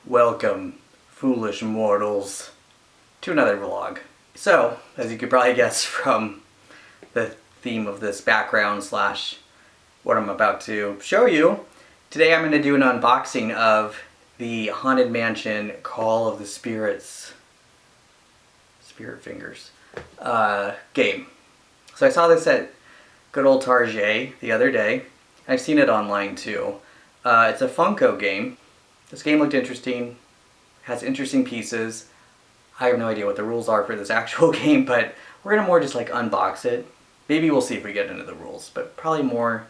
Welcome, foolish mortals, to another vlog. So, as you could probably guess from the theme of this background slash what I'm about to show you, today I'm going to do an unboxing of the Haunted Mansion Call of the Spirits, Spirit Fingers, game. So I saw this at good old Target the other day. I've seen it online too. It's a Funko game. This game looked interesting, has interesting pieces. I have no idea what the rules are for this actual game, but we're gonna more just like unbox it. Maybe we'll see if we get into the rules, but probably more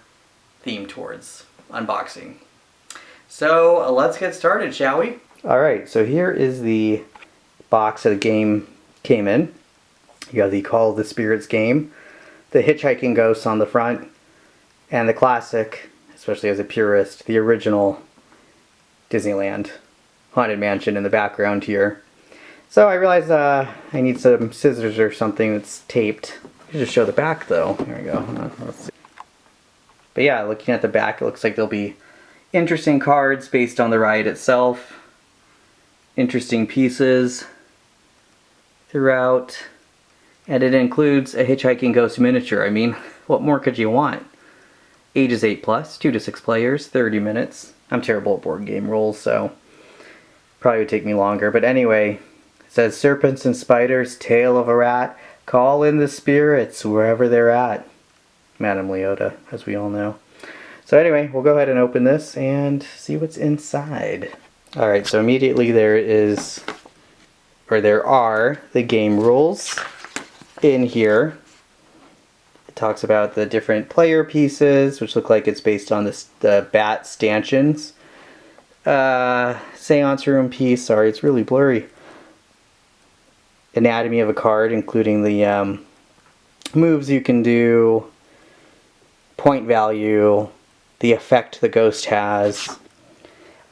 themed towards unboxing. So let's get started, shall we? Alright, so here is the box that the game came in. You have the Call of the Spirits game, the hitchhiking ghosts on the front, and the classic, especially as a purist, the original Disneyland Haunted Mansion in the background here. So I realized I need some scissors or something that's taped. I should just show the back though. There we go. Let's see. But yeah, looking at the back, it looks like there'll be interesting cards based on the ride itself. Interesting pieces throughout. And it includes a hitchhiking ghost miniature. I mean, what more could you want? Ages 8+, 2 to 6 players, 30 minutes. I'm terrible at board game rules, so probably would take me longer. But anyway, it says Serpents and Spiders, Tale of a Rat, call in the spirits wherever they're at. Madame Leota, as we all know. So anyway, we'll go ahead and open this and see what's inside. Alright, so immediately there are the game rules in here. It talks about the different player pieces, which look like it's based on the bat stanchions. Seance room piece, sorry, it's really blurry. Anatomy of a card, including the moves you can do, point value, the effect the ghost has.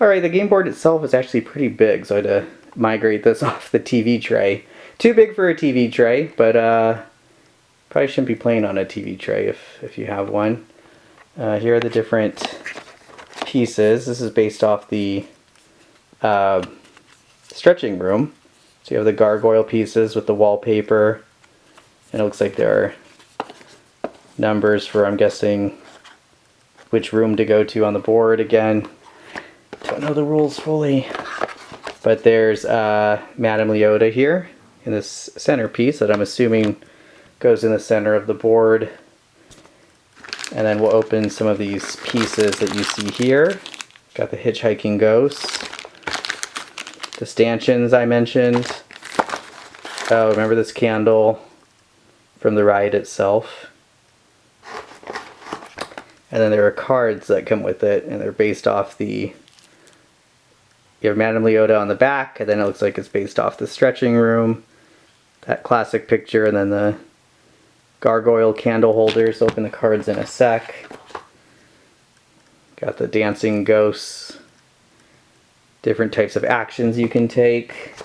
Alright, the game board itself is actually pretty big, so I had to migrate this off the TV tray. Too big for a TV tray, but probably shouldn't be playing on a TV tray if you have one. Here are the different pieces. This is based off the stretching room. So you have the gargoyle pieces with the wallpaper. And it looks like there are numbers for, I'm guessing, which room to go to on the board. Again, don't know the rules fully. But there's Madame Leota here in this centerpiece that I'm assuming goes in the center of the board. And then we'll open some of these pieces that you see here. Got the hitchhiking ghosts, the stanchions I mentioned. Oh, remember this candle from the ride itself. And then there are cards that come with it, and they're based off the... You have Madame Leota on the back, and then it looks like it's based off the stretching room. That classic picture, and then the gargoyle candle holders. Open the cards in a sec. Got the dancing ghosts. Different types of actions you can take.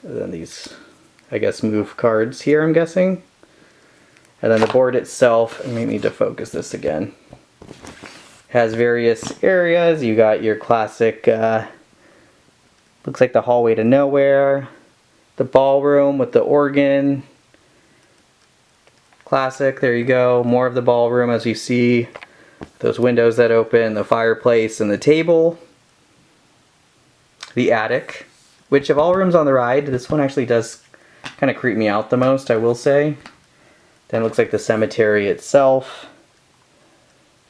And then these, I guess, move cards here, I'm guessing. And then the board itself, I may need to focus this again, has various areas. You got your classic, looks like the hallway to nowhere. The ballroom with the organ. Classic, there you go. More of the ballroom as you see. Those windows that open, the fireplace and the table. The attic, which of all rooms on the ride, this one actually does kind of creep me out the most, I will say. Then it looks like the cemetery itself.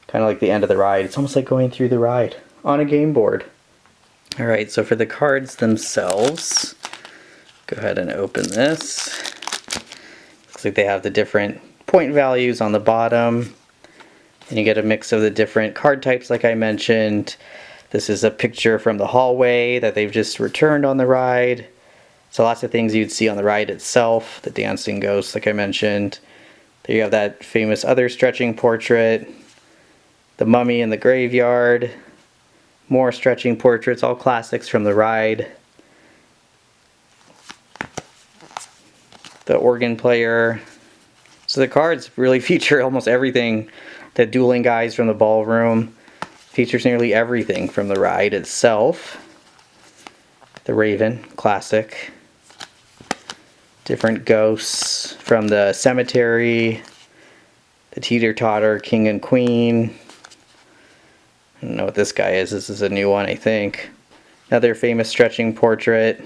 Kind of like the end of the ride. It's almost like going through the ride on a game board. Alright, so for the cards themselves, go ahead and open this. Looks like they have the different point values on the bottom. And you get a mix of the different card types like I mentioned. This is a picture from the hallway that they've just returned on the ride. So lots of things you'd see on the ride itself. The dancing ghosts like I mentioned. There you have that famous other stretching portrait. The mummy in the graveyard. More stretching portraits, all classics from the ride. The organ player. So the cards really feature almost everything. The dueling guys from the ballroom. Features nearly everything from the ride itself. the Raven, classic. Different ghosts from the cemetery, the teeter-totter, king and queen. I don't know what this guy is. This is a new one, I think. Another famous stretching portrait.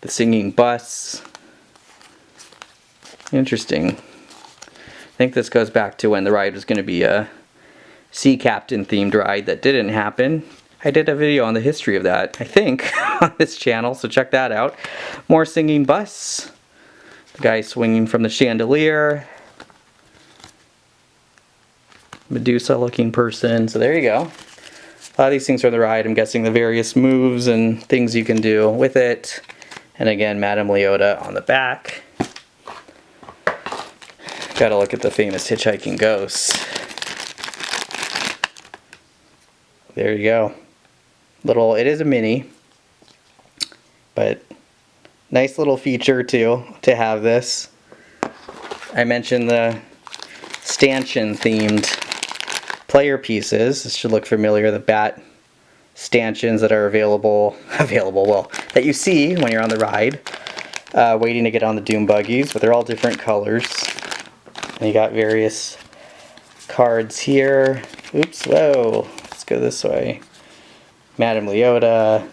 The singing bus. Interesting. I think this goes back to when the ride was going to be a sea captain themed ride that didn't happen. I did a video on the history of that, I think, on this channel, so check that out. More singing bus. The guy swinging from the chandelier. Medusa looking person, so there you go. A lot of these things are on the ride. I'm guessing the various moves and things you can do with it. And again, Madame Leota on the back. Gotta look at the famous hitchhiking ghosts. There you go. Little, it is a mini, but nice little feature too to have this. I mentioned the stanchion themed player pieces. This should look familiar. The bat stanchions that are available, well, that you see when you're on the ride, waiting to get on the Doom buggies, but they're all different colors. And you got various cards here. Oops, whoa, let's go this way. Madame Leota.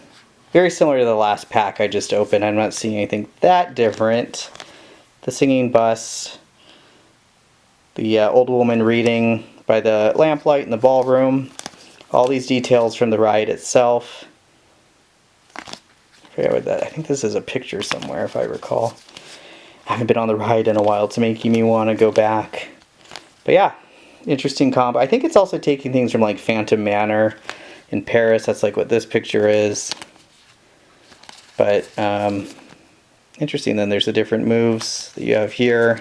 Very similar to the last pack I just opened. I'm not seeing anything that different. The singing bus. The old woman reading by the lamplight in the ballroom. All these details from the ride itself. I forget what that. I think this is a picture somewhere, if I recall. I haven't been on the ride in a while. It's making me want to go back. But yeah, interesting combo. I think it's also taking things from like Phantom Manor in Paris. That's like what this picture is. But interesting. Then there's the different moves that you have here.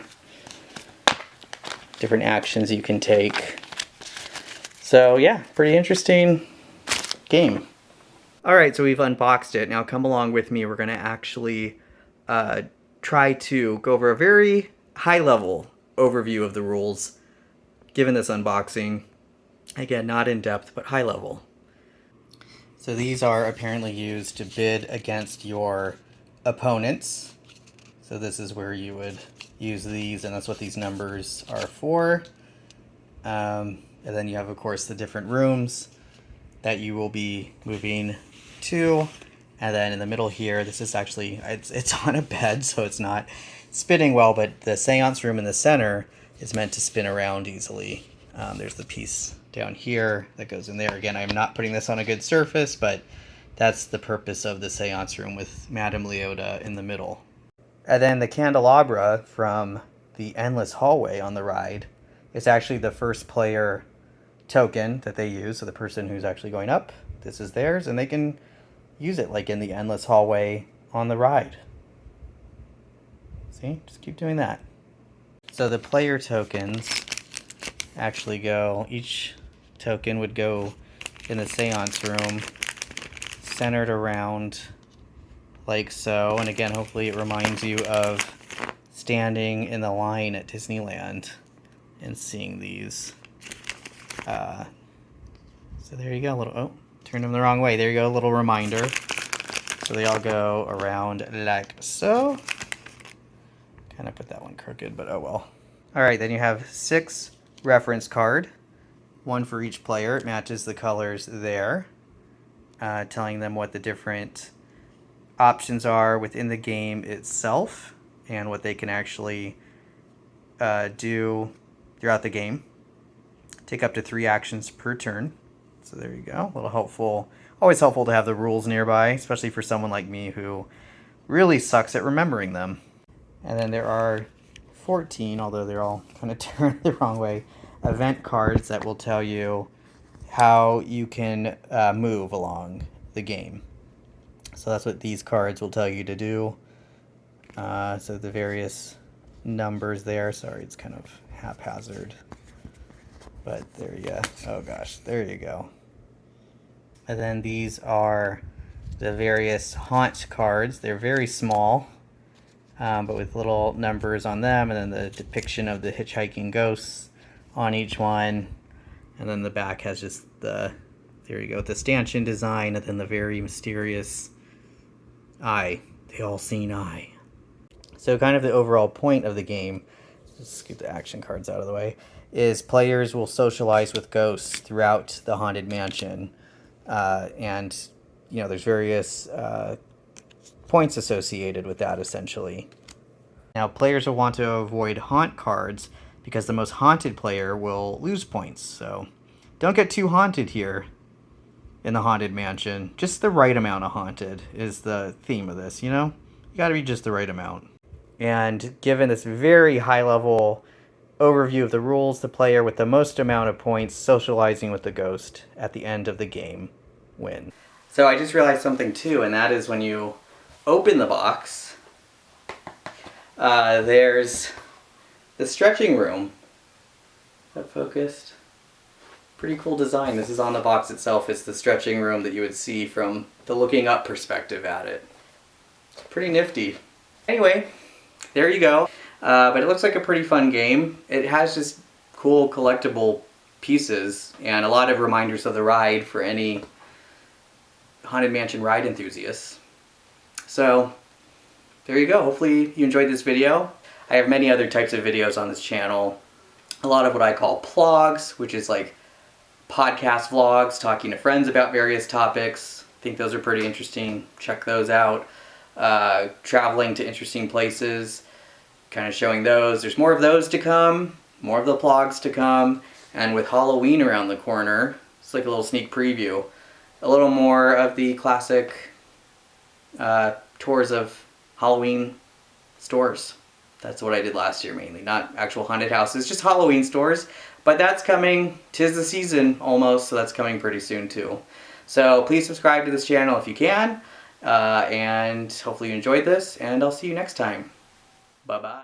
Different actions you can take. So yeah, pretty interesting game. Alright, so we've unboxed it. Now come along with me. We're going to actually try to go over a very high level overview of the rules given this unboxing. Again, not in depth, but high level. So these are apparently used to bid against your opponents. So this is where you would use these, and that's what these numbers are for. And then you have, of course, the different rooms that you will be moving to. And then in the middle here, this is actually, it's on a bed, so it's not spinning well, but the seance room in the center is meant to spin around easily. There's the piece down here that goes in there. Again, I'm not putting this on a good surface, but that's the purpose of the seance room with Madame Leota in the middle. And then the candelabra from the endless hallway on the ride is actually the first player token that they use. So the person who's actually going up, this is theirs, and they can use it like in the endless hallway on the ride. See, just keep doing that. So the player tokens actually go, each token would go in the seance room centered around like so. And again, hopefully it reminds you of standing in the line at Disneyland and seeing these. So there you go, a little, oh, turned them the wrong way. There you go, a little reminder. So they all go around like so. Kind of put that one crooked, but oh well. All right, then you have 6 reference card, 1 for each player. It matches the colors there, telling them what the different options are within the game itself and what they can actually do throughout the game. Take up to 3 actions per turn. So there you go, a little helpful. Always helpful to have the rules nearby, especially for someone like me who really sucks at remembering them. And then there are 14, although they're all kind of turned the wrong way, event cards that will tell you how you can move along the game. So that's what these cards will tell you to do. So the various numbers there, sorry, it's kind of haphazard. But there you go. Oh gosh, there you go. And then these are the various haunt cards. They're very small, but with little numbers on them, and then the depiction of the hitchhiking ghosts on each one. And then the back has just the, there you go, the stanchion design, and then the very mysterious Eye. They all seen eye. So kind of the overall point of the game, let's scoot the action cards out of the way, is players will socialize with ghosts throughout the Haunted Mansion. And, you know, there's various points associated with that, essentially. Now, players will want to avoid haunt cards because the most haunted player will lose points. So don't get too haunted here in the Haunted Mansion. Just the right amount of haunted is the theme of this, you know? You gotta be just the right amount. And given this very high-level overview of the rules, the player with the most amount of points socializing with the ghost at the end of the game wins. So I just realized something too, and that is when you open the box, there's the stretching room. Is that focused? Pretty cool design. This is on the box itself. It's the stretching room that you would see from the looking up perspective at it. Pretty nifty. Anyway, there you go. But it looks like a pretty fun game. It has just cool collectible pieces and a lot of reminders of the ride for any Haunted Mansion ride enthusiasts. So there you go. Hopefully you enjoyed this video. I have many other types of videos on this channel. A lot of what I call plogs, which is like podcast vlogs, talking to friends about various topics. I think those are pretty interesting. Check those out. Traveling to interesting places, kind of showing those. There's more of those to come, more of the vlogs to come, and with Halloween around the corner, it's like a little sneak preview. A little more of the classic tours of Halloween stores. That's what I did last year mainly, not actual haunted houses, just Halloween stores. But that's coming, 'tis the season almost, so that's coming pretty soon too. So please subscribe to this channel if you can, and hopefully you enjoyed this, and I'll see you next time. Bye-bye.